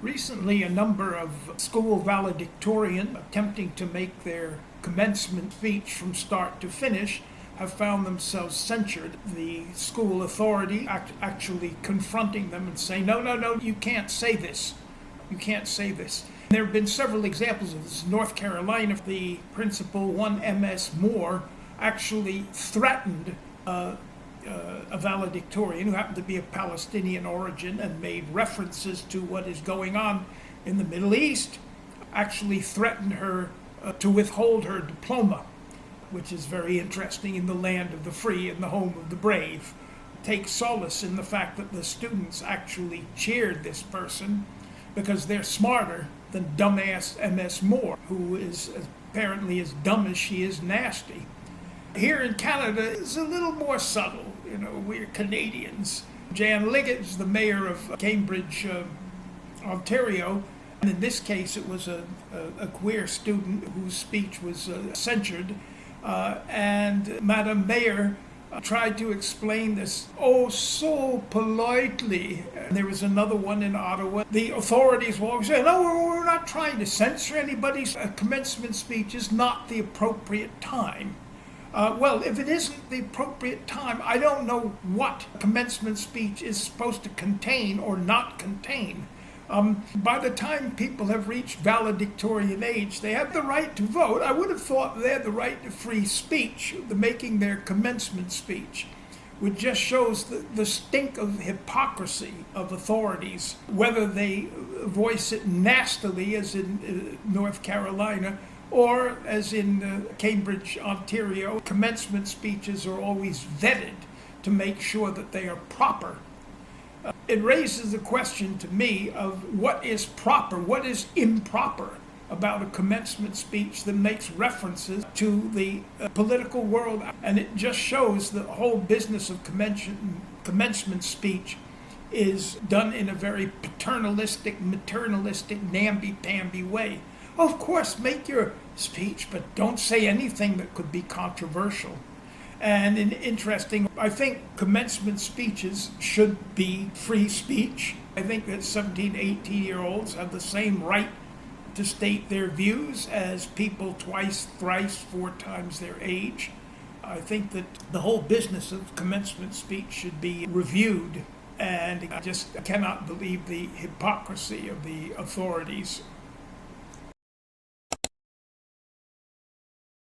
Recently, a number of school valedictorians attempting to make their commencement speech from start to finish have found themselves censored. The school authority actually confronting them and saying, no, you can't say this. You can't say this. There have been several examples of this. In North Carolina, the principal, one MS Moore, actually threatened a valedictorian who happened to be of Palestinian origin and made references to what is going on in the Middle East, actually threatened her to withhold her diploma, which is very interesting in the land of the free and the home of the brave. Take solace in the fact that the students actually cheered this person because they're smarter than dumbass MS Moore, who is apparently as dumb as she is nasty. Here in Canada, it's a little more subtle. We're Canadians. Jan Liggett is the mayor of Cambridge, Ontario, and in this case it was a queer student whose speech was censored, and Madam Mayor tried to explain this so politely. And there was another one in Ottawa. The authorities will always say, no, we're not trying to censor anybody's commencement speech is not the appropriate time. Well, if it isn't the appropriate time, I don't know what commencement speech is supposed to contain or not contain. By the time people have reached valedictorian age, they have the right to vote. I would have thought they had the right to free speech, the making their commencement speech, which just shows the stink of hypocrisy of authorities, whether they voice it nastily, as in North Carolina, or as in Cambridge, Ontario. Commencement speeches are always vetted to make sure that they are proper. It raises the question to me of what is proper, what is improper about a commencement speech that makes references to the political world. And it just shows the whole business of commencement speech is done in a very paternalistic, maternalistic, namby-pamby way. Of course, make your speech, but don't say anything that could be controversial. And interesting, I think commencement speeches should be free speech. I think that 17, 18-year-olds have the same right to state their views as people twice, thrice, 4 times their age. I think that the whole business of commencement speech should be reviewed, and I just cannot believe the hypocrisy of the authorities